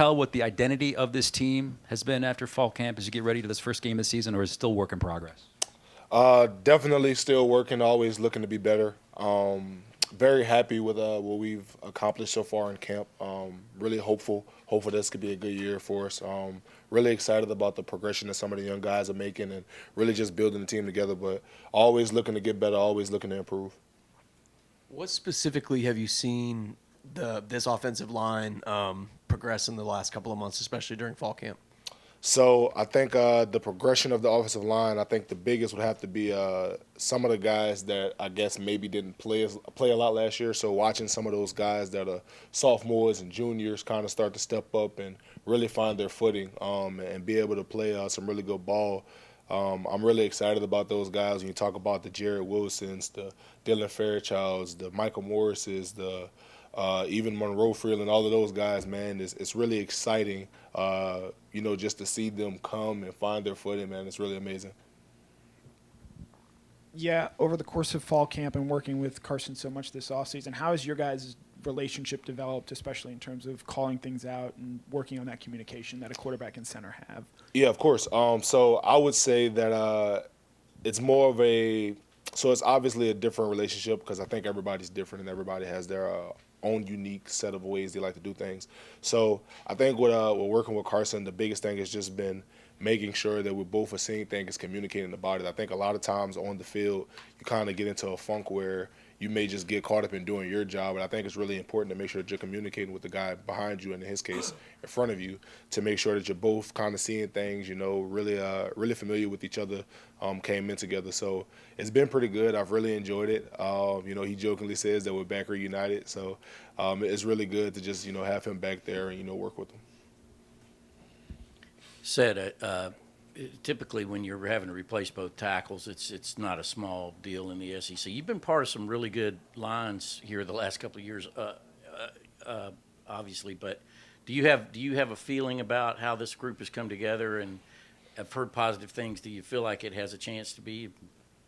tell what the identity of this team has been after fall camp as you get ready to this first game of the season, or is it still work in progress? Definitely still working, always looking to be better. Very happy with what we've accomplished so far in camp. Really hopeful this could be a good year for us. Really excited about the progression that some of the young guys are making and really just building the team together, but always looking to get better, always looking to improve. What specifically have you seen this offensive line progress in the last couple of months, especially during fall camp? So I think the progression of the offensive line, I think the biggest would have to be some of the guys that I guess maybe didn't play a lot last year. So watching some of those guys that are sophomores and juniors kind of start to step up and really find their footing and be able to play some really good ball. I'm really excited about those guys. When you talk about the Jared Wilsons, the Dylan Fairchilds, the Michael Morrises, the even Monroe Freeland, all of those guys, man, it's really exciting, just to see them come and find their footing, man. It's really amazing. Yeah, over the course of fall camp and working with Carson so much this offseason, how has your guys' relationship developed, especially in terms of calling things out and working on that communication that a quarterback and center have? Yeah, of course. So I would say that it's more of it's obviously a different relationship because I think everybody's different and everybody has their own unique set of ways they like to do things. So I think with working with Carson, the biggest thing has just been making sure that we're both are seeing things, communicating about it. I think a lot of times on the field, you kind of get into a funk where you may just get caught up in doing your job. And I think it's really important to make sure that you're communicating with the guy behind you, and in his case, in front of you, to make sure that you're both kind of seeing things, really familiar with each other, came in together. So it's been pretty good. I've really enjoyed it. He jokingly says that we're back reunited. So it's really good to just, have him back there and, work with him. Said typically when you're having to replace both tackles, it's not a small deal in the SEC. You've been part of some really good lines here the last couple of years, obviously. But do you have a feeling about how this group has come together? And I've heard positive things. Do you feel like it has a chance to be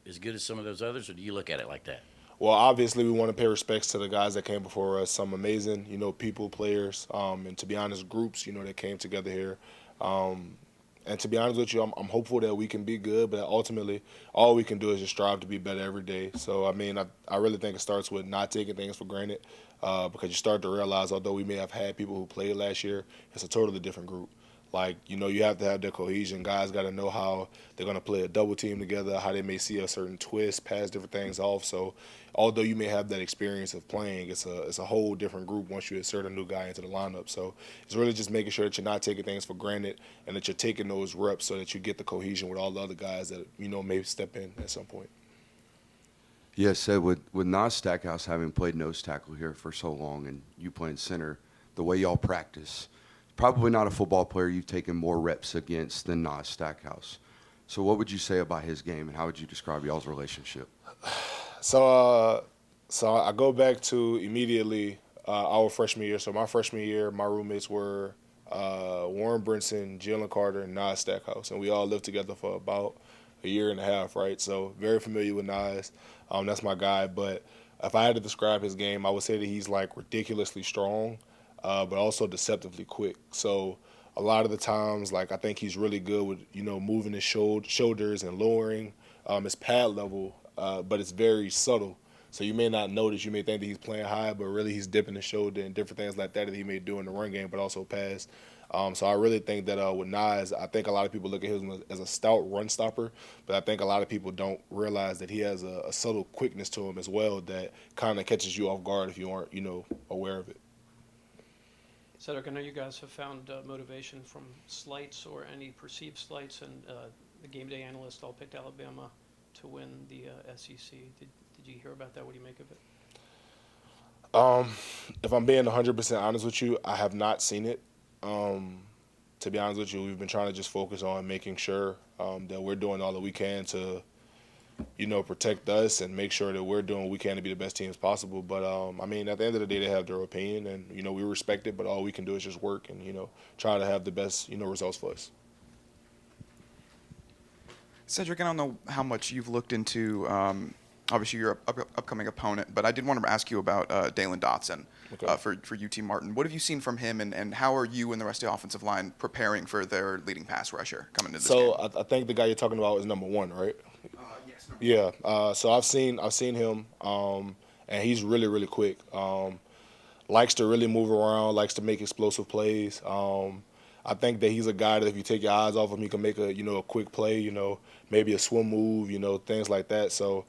as good as some of those others, or do you look at it like that? Well, obviously, we want to pay respects to the guys that came before us. Some amazing, people, players, and to be honest, groups, that came together here. And to be honest with you, I'm hopeful that we can be good, but ultimately, all we can do is just strive to be better every day. So, I really think it starts with not taking things for granted because you start to realize, although we may have had people who played last year, it's a totally different group. Like, you have to have that cohesion. Guys got to know how they're going to play a double team together, how they may see a certain twist, pass different things off. So, although you may have that experience of playing, it's a whole different group once you insert a new guy into the lineup. So, it's really just making sure that you're not taking things for granted and that you're taking those reps so that you get the cohesion with all the other guys that, may step in at some point. Yeah, so with Nas Stackhouse having played nose tackle here for so long and you playing center, the way y'all practice, probably not a football player you've taken more reps against than Nas Stackhouse. So what would you say about his game, and how would you describe y'all's relationship? So I go back to immediately our freshman year. So my freshman year, my roommates were Warren Brinson, Jalen Carter, and Nas Stackhouse, and we all lived together for about a year and a half, right? So very familiar with Nas. That's my guy. But if I had to describe his game, I would say that he's like ridiculously strong, but also deceptively quick. So a lot of the times, I think he's really good with, moving his shoulders and lowering his pad level, but it's very subtle. So you may not notice, you may think that he's playing high, but really he's dipping his shoulder and different things like that he may do in the run game, but also pass. So I really think that with Nas, I think a lot of people look at him as a stout run stopper, but I think a lot of people don't realize that he has a subtle quickness to him as well that kind of catches you off guard if you aren't, aware of it. Sedrick, I know you guys have found motivation from slights or any perceived slights, and the GameDay analysts all picked Alabama to win the SEC. Did you hear about that? What do you make of it? If I'm being 100% honest with you, I have not seen it. To be honest with you, we've been trying to just focus on making sure that we're doing all that we can to, protect us and make sure that we're doing what we can to be the best team as possible. But, at the end of the day, they have their opinion, and, we respect it, but all we can do is just work and, try to have the best, results for us. Sedrick, I don't know how much you've looked into obviously your upcoming opponent, but I did want to ask you about Daylon Dotson for UT Martin. What have you seen from him, and how are you and the rest of the offensive line preparing for their leading pass rusher coming into this game? So I think the guy you're talking about is number 1, right? Yes. Yeah. So I've seen him, and he's really, really quick. Likes to really move around, likes to make explosive plays. I think that he's a guy that if you take your eyes off him, he can make a quick play, maybe a swim move, things like that. So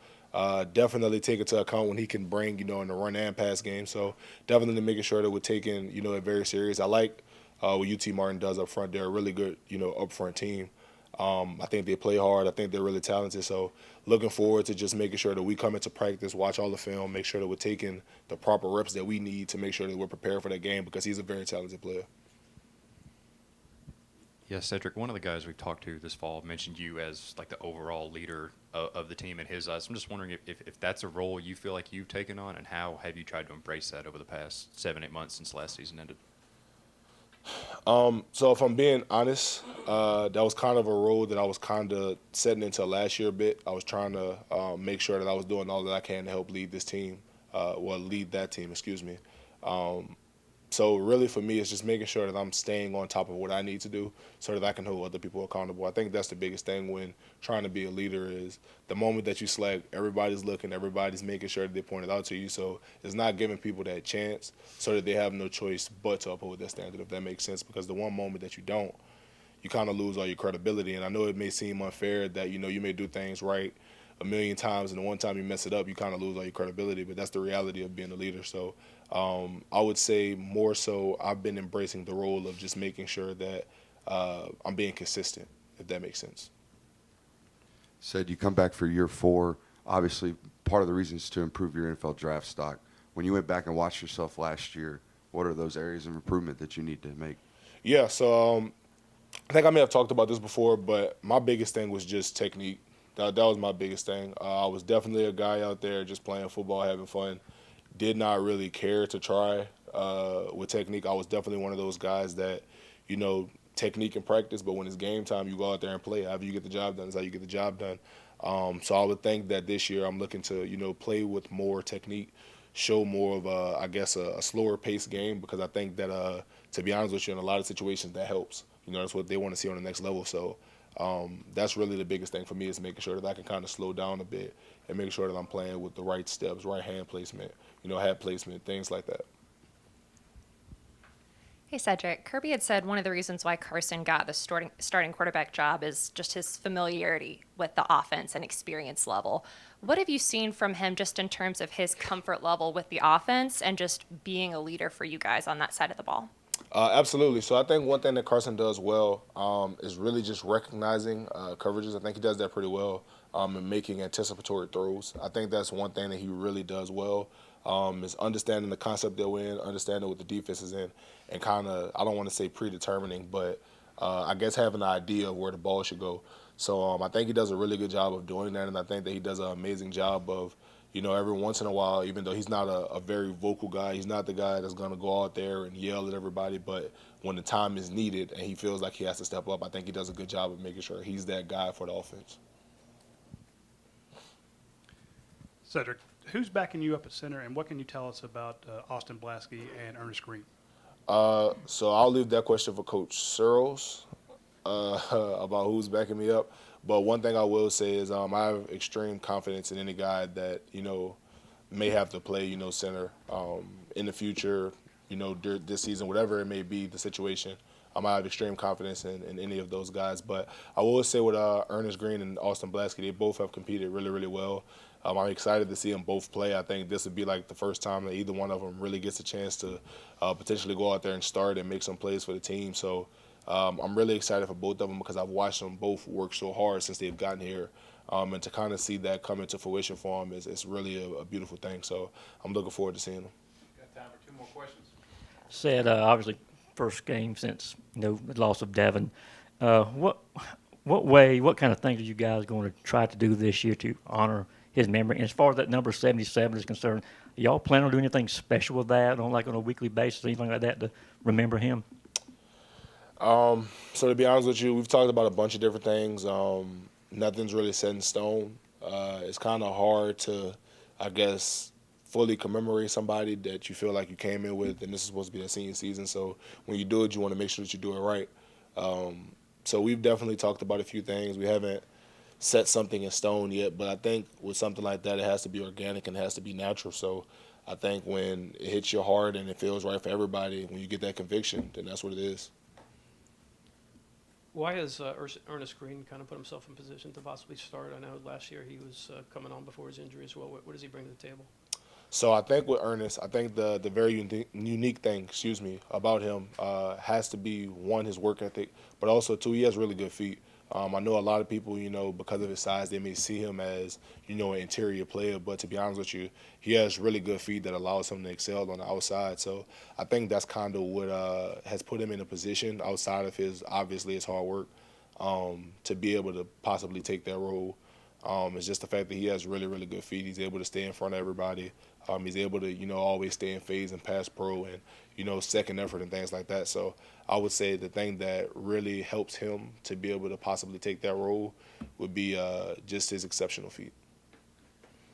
definitely take it to account when he can bring, in the run and pass game. So definitely making sure that we're taking, it very serious. I like what UT Martin does up front. They're a really good, up front team. I think they play hard. I think they're really talented. So looking forward to just making sure that we come into practice, watch all the film, make sure that we're taking the proper reps that we need to make sure that we're prepared for that game because he's a very talented player. Yeah, Sedrick, one of the guys we've talked to this fall mentioned you as like the overall leader of the team in his eyes. I'm just wondering if that's a role you feel like you've taken on, and how have you tried to embrace that over the past 7-8 months since last season ended? So if I'm being honest, that was kind of a role that I was kind of setting into last year a bit. I was trying to make sure that I was doing all that I can to help lead this team, lead that team, excuse me. So really for me, it's just making sure that I'm staying on top of what I need to do so that I can hold other people accountable. I think that's the biggest thing when trying to be a leader is the moment that you slack, everybody's looking, everybody's making sure that they point it out to you. So it's not giving people that chance so that they have no choice but to uphold that standard, if that makes sense. Because the one moment that you don't, you kind of lose all your credibility. And I know it may seem unfair that, you may do things right a million times and the one time you mess it up, you kind of lose all your credibility. But that's the reality of being a leader. So I would say more so I've been embracing the role of just making sure that I'm being consistent, if that makes sense. Said you come back for year 4. Obviously, part of the reason is to improve your NFL draft stock. When you went back and watched yourself last year, what are those areas of improvement that you need to make? Yeah, so I think I may have talked about this before, but my biggest thing was just technique. That was my biggest thing. I was definitely a guy out there just playing football, having fun. Did not really care to try with technique. I was definitely one of those guys that, technique and practice, but when it's game time, you go out there and play. However you get the job done is how you get the job done. So I would think that this year I'm looking to, play with more technique, show more of a slower paced game because I think that, to be honest with you, in a lot of situations that helps. That's what they want to see on the next level. So that's really the biggest thing for me is making sure that I can kind of slow down a bit and make sure that I'm playing with the right steps, right hand placement, head placement, things like that. Hey, Cedric. Kirby had said one of the reasons why Carson got the starting quarterback job is just his familiarity with the offense and experience level. What have you seen from him just in terms of his comfort level with the offense and just being a leader for you guys on that side of the ball? Absolutely. So I think one thing that Carson does well is really just recognizing coverages. I think he does that pretty well and making anticipatory throws. I think that's one thing that he really does well is understanding the concept they're in, understanding what the defense is in, and kind of, I don't want to say predetermining, but I guess having an idea of where the ball should go. So I think he does a really good job of doing that, and I think that he does an amazing job of, every once in a while, even though he's not a very vocal guy, he's not the guy that's going to go out there and yell at everybody, but when the time is needed and he feels like he has to step up, I think he does a good job of making sure he's that guy for the offense. Cedric, who's backing you up at center, and what can you tell us about Austin Blaske and Ernest Greene? So I'll leave that question for Coach Searles about who's backing me up. But one thing I will say is I have extreme confidence in any guy that, may have to play, center in the future, this season, whatever it may be, the situation. I have extreme confidence in any of those guys. But I will say with Ernest Greene and Austin Blaske, they both have competed really, really well. I'm excited to see them both play. I think this would be like the first time that either one of them really gets a chance to potentially go out there and start and make some plays for the team. So I'm really excited for both of them because I've watched them both work so hard since they've gotten here. And to kind of see that come into fruition for them is really a beautiful thing. So I'm looking forward to seeing them. Got time for 2 more questions. Said obviously first game since the loss of Devin. What kind of things are you guys going to try to do this year to honor his memory? And as far as that number 77 is concerned, y'all plan on doing anything special with that on a weekly basis, anything like that to remember him? So to be honest with you, we've talked about a bunch of different things. Nothing's really set in stone. It's kind of hard to, I guess, fully commemorate somebody that you feel like you came in with, and this is supposed to be their senior season. So when you do it, you want to make sure that you do it right. So we've definitely talked about a few things. We haven't set something in stone yet, but I think with something like that, it has to be organic and it has to be natural. So I think when it hits your heart and it feels right for everybody, when you get that conviction, then that's what it is. Why has Ernest Greene kind of put himself in position to possibly start? I know last year he was coming on before his injury as well. What does he bring to the table? So I think with Ernest, I think the very unique thing, about him has to be, one, his work ethic, but also, two, he has really good feet. I know a lot of people, because of his size, they may see him as, an interior player, but to be honest with you, he has really good feet that allows him to excel on the outside. So I think that's kind of what has put him in a position outside of his hard work to be able to possibly take that role. It's just the fact that he has really, really good feet. He's able to stay in front of everybody. He's able to, always stay in phase and pass pro and, second effort and things like that. So I would say the thing that really helps him to be able to possibly take that role would be just his exceptional feet.